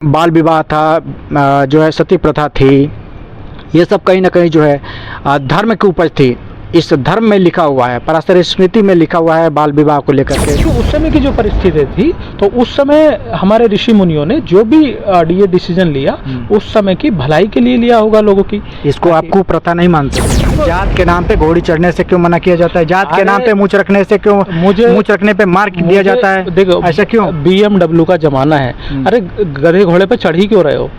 बाल विवाह था, जो है सती प्रथा थी, ये सब कहीं ना कहीं जो है धर्म की उपज थी। इस धर्म में लिखा हुआ है, पराशर स्मृति में लिखा हुआ है बाल विवाह को लेकर के। तो उस समय की जो परिस्थिति थी, तो उस समय हमारे ऋषि मुनियों ने जो भी ये डिसीजन लिया उस समय की भलाई के लिए लिया होगा लोगों की। इसको आपको प्रथा नहीं मानते? जात के नाम पे घोड़ी चढ़ने से क्यों मना किया जाता है? जात के नाम पे मूंछ रखने से क्यों, मूंछ रखने पे मार दिया जाता है? देखो ऐसा क्यों? BMW का जमाना है, अरे गधे घोड़े पे चढ़ ही क्यों रहे हो?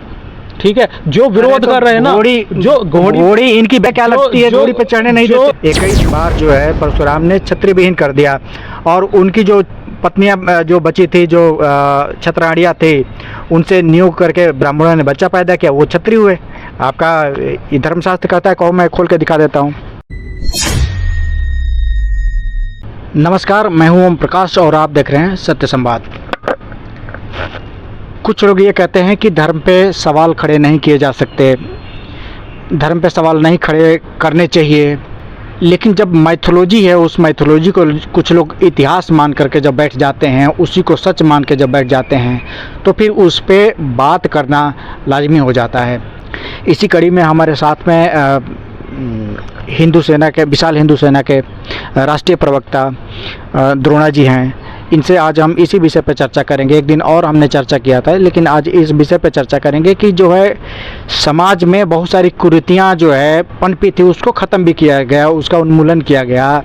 ठीक है, जो विरोध कर रहे हैं ना, घोड़ी इनकी क्या लगती है, घोड़ी पे चढ़ने नहीं देते। 21 बार जो है परशुराम ने छत्री विहीन कर दिया, और उनकी जो पत्नियां जो बची थी, जो छत्राड़ियाँ थे, उनसे नियोग करके ब्राह्मणों ने बच्चा पैदा किया, वो छत्री हुए। आपका धर्मशास्त्र कहता है, कहो मैं खोल के दिखा देता हूँ। नमस्कार, मैं हूँ ओम प्रकाश और आप देख रहे हैं सत्य संवाद। कुछ लोग ये कहते हैं कि धर्म पे सवाल खड़े नहीं किए जा सकते, धर्म पे सवाल नहीं खड़े करने चाहिए, लेकिन जब मैथोलॉजी है, उस मैथोलॉजी को कुछ लोग इतिहास मान करके जब बैठ जाते हैं, उसी को सच मान के जब बैठ जाते हैं, तो फिर उस पे बात करना लाजमी हो जाता है। इसी कड़ी में हमारे साथ में हिंदू सेना के, विशाल हिंदू सेना के राष्ट्रीय प्रवक्ता द्रोणा जी हैं। इनसे आज हम इसी विषय पर चर्चा करेंगे। एक दिन और हमने चर्चा किया था, लेकिन आज इस विषय पर चर्चा करेंगे कि जो है समाज में बहुत सारी कुरीतियाँ जो है पनपी थी, उसको ख़त्म भी किया गया, उसका उन्मूलन किया गया।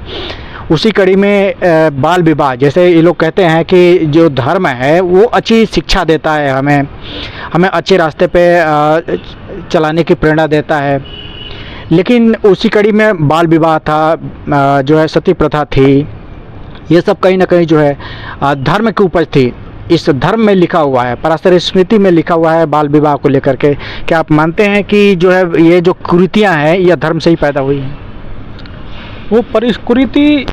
उसी कड़ी में बाल विवाह, जैसे ये लोग कहते हैं कि जो धर्म है वो अच्छी शिक्षा देता है, हमें अच्छे रास्ते पे चलाने की प्रेरणा देता है, लेकिन उसी कड़ी में बाल विवाह था, जो है सती प्रथा थी, ये सब कहीं ना कहीं जो है धर्म की उपज थी। इस धर्म में लिखा हुआ है, पराशर स्मृति में लिखा हुआ है बाल विवाह को लेकर के। क्या आप मानते हैं कि जो है ये जो कुरीतियाँ हैं यह धर्म से ही पैदा हुई हैं? वो कुरीति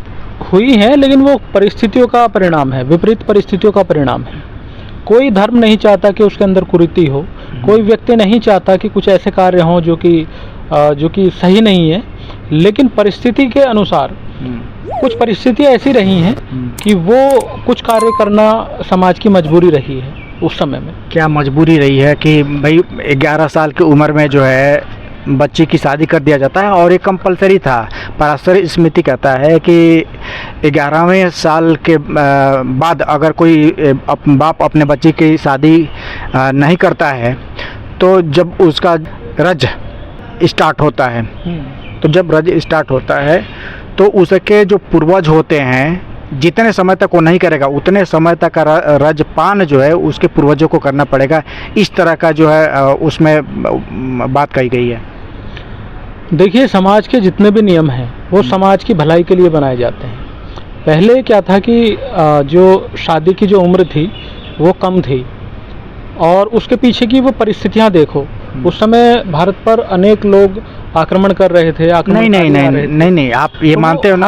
हुई है, लेकिन वो परिस्थितियों का परिणाम है, विपरीत परिस्थितियों का परिणाम है। कोई धर्म नहीं चाहता कि उसके अंदर कुरीति हो, कोई व्यक्ति नहीं चाहता कि कुछ ऐसे कार्य हों जो कि सही नहीं है, लेकिन परिस्थिति के अनुसार कुछ परिस्थितियाँ ऐसी रही हैं कि वो कुछ कार्य करना समाज की मजबूरी रही है उस समय में। क्या मजबूरी रही है कि भाई 11 साल की उम्र में जो है बच्चे की शादी कर दिया जाता है, और ये कंपलसरी था। पराशर स्मृति कहता है कि 11वें साल के बाद अगर कोई बाप अपने बच्चे की शादी नहीं करता है, तो जब उसका रज स्टार्ट होता है, तो जब रज स्टार्ट होता है तो उसके जो पूर्वज होते हैं, जितने समय तक वो नहीं करेगा उतने समय तक रजपान जो है उसके पूर्वजों को करना पड़ेगा। इस तरह का जो है उसमें बात कही गई है। देखिए, समाज के जितने भी नियम हैं वो समाज की भलाई के लिए बनाए जाते हैं। पहले क्या था कि जो शादी की जो उम्र थी वो कम थी, और उसके पीछे की वो परिस्थितियाँ देखो। उस समय भारत पर अनेक लोग आक्रमण कर रहे थे। नहीं, आप ये मानते हो ना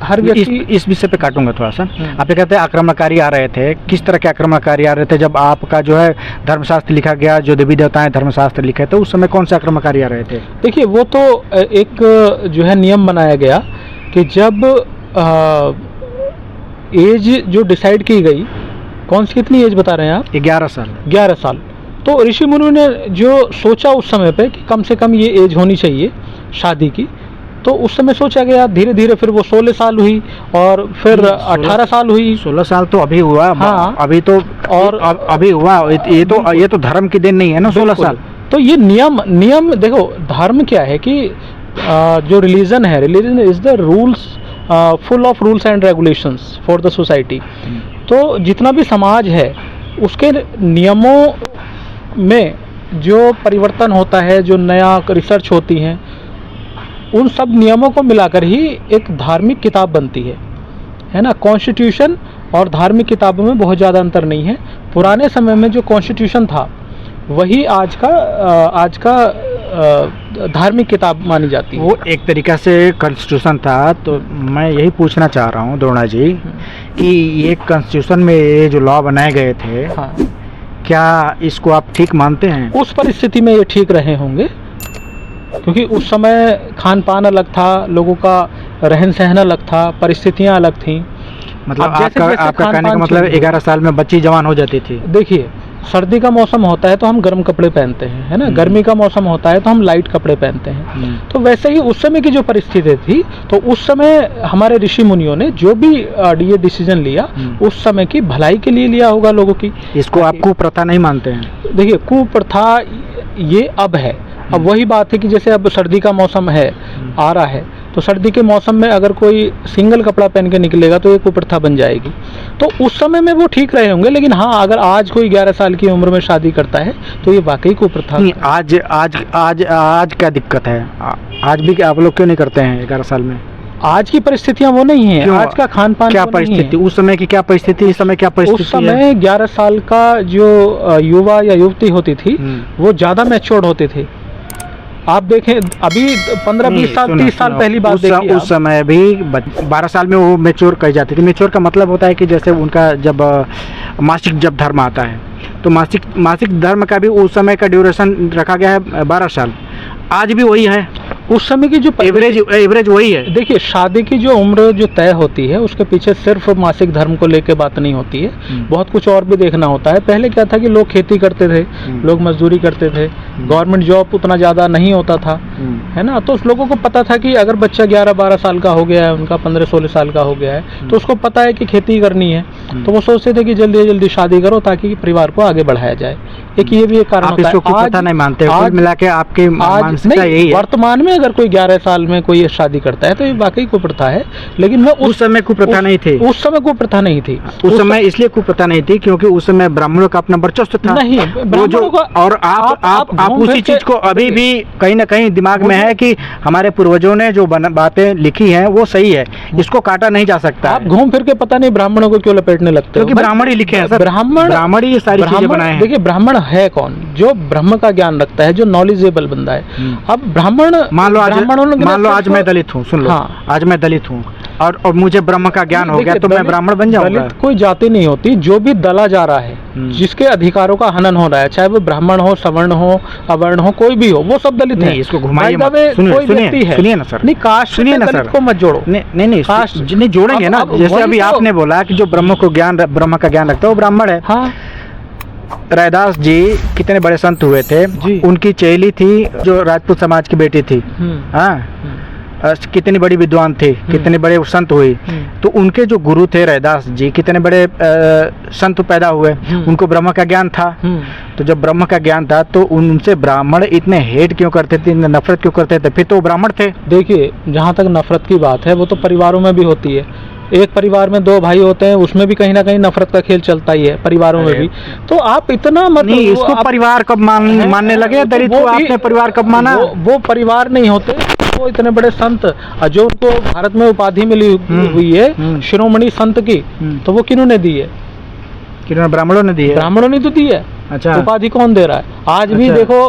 हर व्यक्ति इस विषय पे काटूंगा थोड़ा सा। आप ये कहते हैं आक्रमणकारी आ रहे थे, किस तरह के आक्रमणकारी आ रहे थे? जब आपका जो है धर्मशास्त्र लिखा गया, जो देवी देवताएं धर्मशास्त्र लिखे, तो उस समय कौन से आक्रमणकारी आ रहे थे? देखिए, वो तो एक जो है नियम बनाया गया कि जब एज जो डिसाइड की गई, कौन सी कितनी एज बता रहे हैं आप? 11 साल। तो ऋषि मुनियों ने जो सोचा उस समय पे कि कम से कम ये एज होनी चाहिए शादी की, तो उस समय सोचा गया। धीरे धीरे फिर वो 16 साल हुई, और फिर 18 साल हुई। 16 साल तो अभी हुआ। हाँ, अभी तो, और अभी हुआ। ये तो धर्म की देन नहीं है ना 16 साल। तो ये नियम देखो, धर्म क्या है कि जो रिलीजन है, religion is the rules, full of rules and regulations for the society. तो जितना भी समाज है उसके नियमों में जो परिवर्तन होता है, जो नया रिसर्च होती है, उन सब नियमों को मिलाकर ही एक धार्मिक किताब बनती है ना। कॉन्स्टिट्यूशन और धार्मिक किताबों में बहुत ज़्यादा अंतर नहीं है। पुराने समय में जो कॉन्स्टिट्यूशन था वही आज का धार्मिक किताब मानी जाती है। वो एक तरीक़ा से कॉन्स्टिट्यूशन था। तो मैं यही पूछना चाह रहा हूँ द्रोणा जी कि ये कॉन्स्टिट्यूशन में ये जो लॉ बनाए गए थे, हाँ, क्या इसको आप ठीक मानते हैं? उस परिस्थिति में ये ठीक रहे होंगे, क्योंकि उस समय खान पान अलग था, लोगों का रहन सहन अलग था, परिस्थितियाँ अलग थीं। मतलब आपका कहने का मतलब 11 साल में बच्ची जवान हो जाती थी? देखिए, सर्दी का मौसम होता है तो हम गर्म कपड़े पहनते हैं, है ना। गर्मी का मौसम होता है तो हम लाइट कपड़े पहनते हैं। तो वैसे ही उस समय की जो परिस्थिति थी, तो उस समय हमारे ऋषि मुनियों ने जो भी ये डिसीजन लिया उस समय की भलाई के लिए लिया होगा लोगों की। इसको आप कुप्रथा नहीं मानते हैं? देखिए, कुप्रथा ये अब है। अब वही बात है कि जैसे अब सर्दी का मौसम है, आ रहा है, तो सर्दी के मौसम में अगर कोई सिंगल कपड़ा पहन के निकलेगा तो ये कुप्रथा बन जाएगी। तो उस समय में वो ठीक रहे होंगे, लेकिन हाँ, अगर आज कोई 11 साल की उम्र में शादी करता है तो ये वाकई कुप्रथा नहीं। आज आज आज आज क्या दिक्कत है? आज भी आप लोग क्यों नहीं करते हैं 11 साल में? आज की परिस्थितियां वो नहीं है। आज का खान पान क्या परिस्थिति, उस समय की क्या परिस्थिति, इस समय क्या परिस्थिति? उस समय 11 साल का जो युवा या युवती होती थी वो ज्यादा मैच्योर्ड होते थे। आप देखें, अभी 15-20 साल 30 साल पहली बात देखिए, उस समय भी 12 साल में वो मैच्योर कही जाती थी। मैच्योर का मतलब होता है कि जैसे उनका जब मासिक जब धर्म आता है तो मासिक धर्म का भी उस समय का ड्यूरेशन रखा गया है 12 साल। आज भी वही है, उस समय की जो एवरेज वही है। देखिए, शादी की जो उम्र जो तय होती है उसके पीछे सिर्फ मासिक धर्म को लेके बात नहीं होती है, बहुत कुछ और भी देखना होता है। पहले क्या था कि लोग खेती करते थे, लोग मजदूरी करते थे, गवर्नमेंट जॉब उतना ज़्यादा नहीं होता था, है ना। तो उस लोगों को पता था कि अगर बच्चा 11-12 साल का हो गया है, उनका 15-16 साल का हो गया है, तो उसको पता है कि खेती करनी है, तो वो सोचते थे कि जल्दी से जल्दी शादी करो ताकि परिवार को आगे बढ़ाया जाए। एक ये भी एक कारण होता है। आज नहीं मानते, कुल मिला के आपके मानसिकता यही है। वर्तमान में अगर कोई 11 साल में कोई शादी करता है तो ये वाकई कुप्रथा है, लेकिन मैं उस समय कुप्रथा नहीं थी। उस समय कुप्रथा नहीं थी। उस समय इसलिए कुप्रथा नहीं थी क्योंकि उस समय ब्राह्मणों का अपना वर्चस्व था। नहीं, वो जो और आप उसी चीज को अभी भी कहीं ना कहीं दिमाग में है कि हमारे पूर्वजों ने जो बातें लिखी हैं वो सही है, इसको काटा नहीं जा सकता। आप घूम फिर के पता नहीं ब्राह्मणों को क्यों लपेटने लगते हो? क्योंकि ब्राह्मण ही लिखे हैं सर, ब्राह्मण ही सारी चीजें बनाए हैं। देखिए, ब्राह्मण है कौन? जो ब्रह्म का ज्ञान रखता है, जो नॉलेजेबल बंदा है। अब ब्राह्मण, मान लो आज मैं दलित हूँ, सुन लो, हाँ। आज मैं दलित हूँ और मुझे ब्रह्म का ज्ञान हो गया तो मैं ब्राह्मण बन जाऊंगा? दलित कोई जाति नहीं होती, जो भी दला जा रहा है, जिसके अधिकारों का हनन हो रहा है, चाहे वो ब्राह्मण हो, सवर्ण हो, अवर्ण हो, कोई भी हो, वो सब दलित है। इसको घुमाइए, सुनिए ना सर, नहीं कास्ट सुनिए ना सर, को मत जोड़ो। नहीं कास्ट नहीं जोड़ेंगे ना। जैसे अभी आपने बोला कि जो ब्रह्म का ज्ञान रखता है वो ब्राह्मण है। हाँ, रैदास जी कितने बड़े संत हुए थे, उनकी चेली थी जो राजपूत समाज की बेटी थी, हाँ, कितनी बड़ी विद्वान थी, कितने बड़े संत हुई। तो उनके जो गुरु थे रैदास जी, कितने बड़े संत पैदा हुए, उनको ब्रह्म का ज्ञान था। तो जब ब्रह्म का ज्ञान था तो उनसे ब्राह्मण इतने हेट क्यों करते थे, नफरत क्यों करते थे? फिर तो वो ब्राह्मण थे। देखिए, जहाँ तक नफरत की बात है वो तो परिवारों में भी होती है। एक परिवार में 2 भाई होते हैं, उसमें भी कहीं ना कहीं नफरत का खेल चलता ही है, परिवारों में भी। तो आप इतना मत, नहीं, इसको परिवार कब मानने लगे? दलित को आपने परिवार कब माना? वो परिवार नहीं होते, वो इतने बड़े संत जो उनको भारत में उपाधि मिली हुई है शिरोमणि संत की, तो वो किन्होंने दी है? ब्राह्मणों ने दी है। ब्राह्मणों ने तो दी है। अच्छा, उपाधि कौन दे रहा है? आज भी देखो,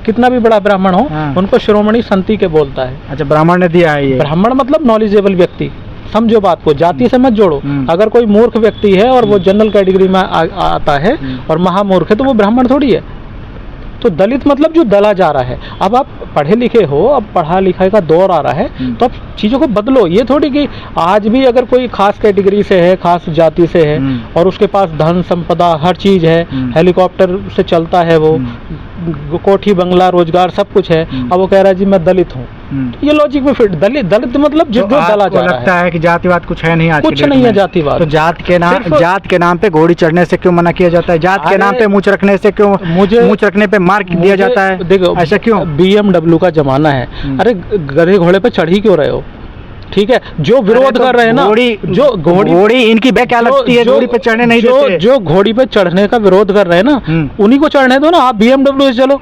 कितना भी बड़ा ब्राह्मण हो, उनको शिरोमणि संती के बोलता है। अच्छा, ब्राह्मण ने दिया है ये। ब्राह्मण मतलब नॉलेजेबल व्यक्ति, समझो बात को, जाति से मत जोड़ो। अगर कोई मूर्ख व्यक्ति है और वो जनरल कैटेगरी में आता है और महामूर्ख है तो वो ब्राह्मण थोड़ी है। तो दलित मतलब जो दला जा रहा है। अब आप पढ़े लिखे हो, अब पढ़ा लिखा का दौर आ रहा है, तो अब चीज़ों को बदलो। ये थोड़ी कि आज भी अगर कोई खास कैटेगरी से है, खास जाति से है और उसके पास धन संपदा हर चीज़ है, हेलीकॉप्टर से चलता है, वो कोठी बंगला रोजगार सब कुछ है, अब वो कह रहा है जी मैं दलित हूँ, ये लॉजिक में फिट। दलित मतलब जो दला जा रहा लगता है कि जातिवाद कुछ है नहीं, आज कुछ नहीं है जातिवाद। तो जात के नाम पे घोड़ी चढ़ने से क्यों मना किया जाता है? जात के नाम पे मूंछ रखने से क्यों, मूंछ रखने पे मार दिया जाता है? देखो, ऐसा क्यों? BMW का जमाना है, अरे गधे घोड़े पे चढ़ ही क्यों रहे हो? ठीक है, जो विरोध कर रहे हैं ना, जो घोड़ी इनकी क्या लगती है, घोड़ी पे चढ़ने नहीं देते। जो घोड़ी पे चढ़ने का विरोध कर रहे हैं ना, उन्हीं को चढ़ने दो ना। आप BMW से चलो,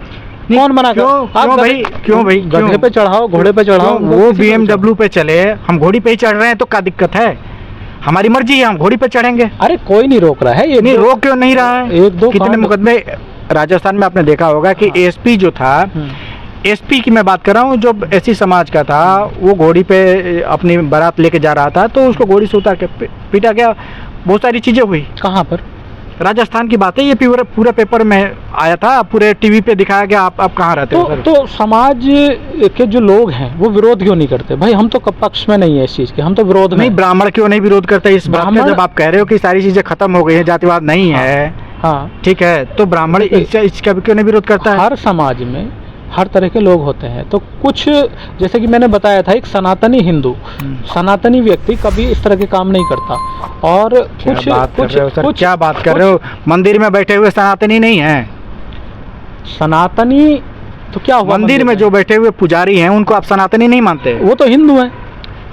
कौन मना कर? क्यों भाई गधे पे चढ़ाओ, घोड़े पे चढ़ाओ, वो BMW पे चले, हम घोड़ी पे ही चढ़ रहे हैं तो क्या दिक्कत है? हमारी मर्जी है, हम घोड़ी पे चढ़ेंगे। अरे कोई नहीं रोक रहा है, ये नहीं रोक क्यों नहीं रहा है? 1-2 कितने मुकदमे राजस्थान में आपने देखा होगा कि एसपी जो था, एसपी की मैं बात कर रहा हूँ, जो एससी समाज का था, वो घोड़ी पे अपनी बारात लेके जा रहा था तो उसको घोड़ी से उतार के पीटा गया। बहुत सारी चीजें हुई। कहाँ पर? राजस्थान की बात है, ये पूरा पेपर में आया था, पूरे टीवी पे दिखाया गया। आप कहाँ रहते हो? तो समाज के जो लोग हैं वो विरोध क्यों नहीं करते? भाई हम तो पक्ष में नहीं है इस चीज के, हम तो विरोध में। नहीं, ब्राह्मण क्यों नहीं विरोध करते इस बात का? जब आप कह रहे हो कि सारी चीजें खत्म हो गई है, जातिवाद नहीं है, हाँ, ठीक है, तो ब्राह्मण इसका क्यों नहीं विरोध करता है? हर समाज में हर तरह के लोग होते हैं। तो कुछ, जैसे कि मैंने बताया था, एक सनातनी हिंदू, सनातनी व्यक्ति कभी इस तरह के काम नहीं करता। और कुछ क्या बात कर रहे हो सर, कुछ क्या बात कर रहे हो? मंदिर में बैठे हुए सनातनी नहीं हैं? सनातनी तो क्या हुआ? मंदिर में जो बैठे हुए पुजारी हैं उनको आप सनातनी नहीं मानते? वो तो हिंदू हैं,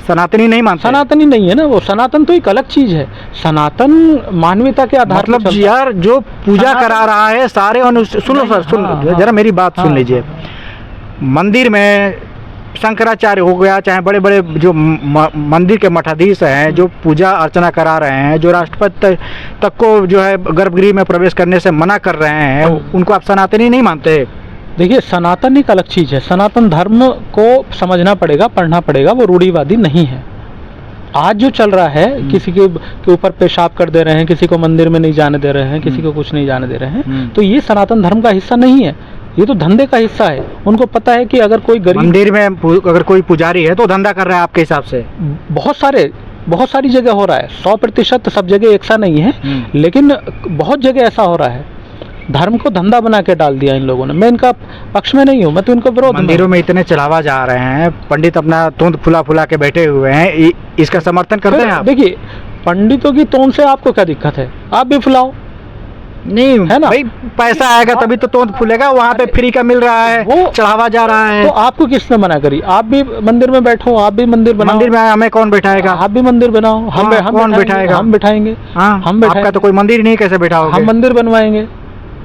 सनातनी नहीं मानते? सनातनी नहीं है ना वो। सनातन तो एक अलग चीज है। सनातन मानवता के आधार मतलब पर चलता है। यार जो पूजा करा रहा है सारे सुनो सर, सुन हाँ, जरा मेरी बात सुन हाँ, लीजिए। मंदिर में शंकराचार्य हो गया, चाहे बड़े बड़े जो मंदिर के मठाधीश हैं, जो पूजा अर्चना करा रहे हैं, जो राष्ट्रपति तक को जो है गर्भगृह में प्रवेश करने से मना कर रहे हैं, उनको आप सनातनी नहीं मानते? देखिए, सनातन एक अलग चीज है। सनातन धर्म को समझना पड़ेगा, पढ़ना पड़ेगा। वो रूढ़िवादी नहीं है। आज जो चल रहा है, किसी के ऊपर पेशाब कर दे रहे हैं, किसी को मंदिर में नहीं जाने दे रहे हैं, किसी को कुछ नहीं जाने दे रहे हैं, तो ये सनातन धर्म का हिस्सा नहीं है। ये तो धंधे का हिस्सा है। उनको पता है कि अगर कोई गरीब, मंदिर में अगर कोई पुजारी है तो धंधा कर रहा है आपके हिसाब से? बहुत सारी जगह हो रहा है। 100% सब जगह एक सा नहीं है, लेकिन बहुत जगह ऐसा हो रहा है। धर्म को धंधा बना के डाल दिया इन लोगों ने। मैं इनका पक्ष में नहीं हूँ, मैं तो इनको विरोध। मंदिरों में इतने चढ़ावा जा रहे हैं, पंडित अपना तोंद फुला फुला के बैठे हुए हैं, इसका समर्थन करते हैं आप? देखिए, पंडितों की तोंद से आपको क्या दिक्कत है? आप भी फुलाओ, नहीं है ना? भाई, पैसा आएगा तभी तो तोंद फूलेगा। वहाँ पे फ्री का मिल रहा है, वो चढ़ावा जा रहा है। तो आपको किसने मना करी? आप भी मंदिर में बैठो, आप भी मंदिर बनाओ। मंदिर में हमें कौन बैठाएगा? आप भी मंदिर बनाओ। हम कौन बैठाएगा? हम बैठाएंगे। हाँ, हम बैठाएंगे। आपका तो कोई मंदिर नहीं, कैसे बैठाओगे? हम मंदिर बनवाएंगे,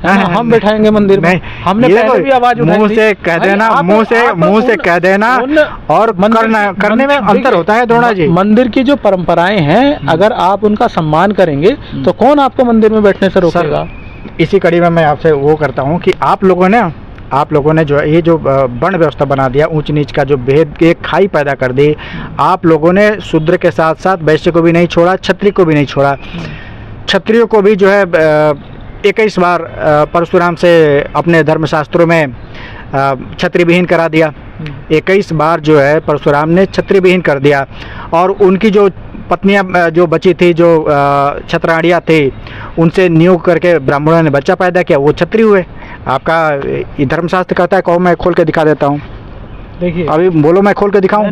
हम बैठाएंगे मंदिर में। हमने पहले भी आवाज उठाई थी। मुंह से कह देना, मुंह से कह देना और करने में अंतर होता है द्रोणा जी। मंदिर की जो परंपराएं हैं, अगर आप उनका सम्मान करेंगे तो कौन आपको मंदिर में बैठने से रोकेगा? इसी कड़ी में मैं आपसे वो करता हूँ कि आप लोगों ने जो है ये जो वर्ण व्यवस्था बना दिया, ऊंच नीच का जो भेद, एक खाई पैदा कर दी। आप लोगों ने शूद्र के साथ साथ वैश्य को भी नहीं छोड़ा, क्षत्रिय को भी नहीं छोड़ा। क्षत्रियों को भी जो है 21 बार परशुराम से अपने धर्मशास्त्रों में क्षत्रिय विहीन करा दिया। 21 बार जो है परशुराम ने क्षत्रिय विहीन कर दिया। और उनकी जो पत्नियां जो बची थी, जो क्षत्राणियाँ थी, उनसे नियोग करके ब्राह्मणों ने बच्चा पैदा किया, वो क्षत्रिय हुए। आपका धर्मशास्त्र कहता है, कहो मैं खोल के दिखा देता हूँ। देखिए, अभी बोलो, मैं खोल के दिखाऊं?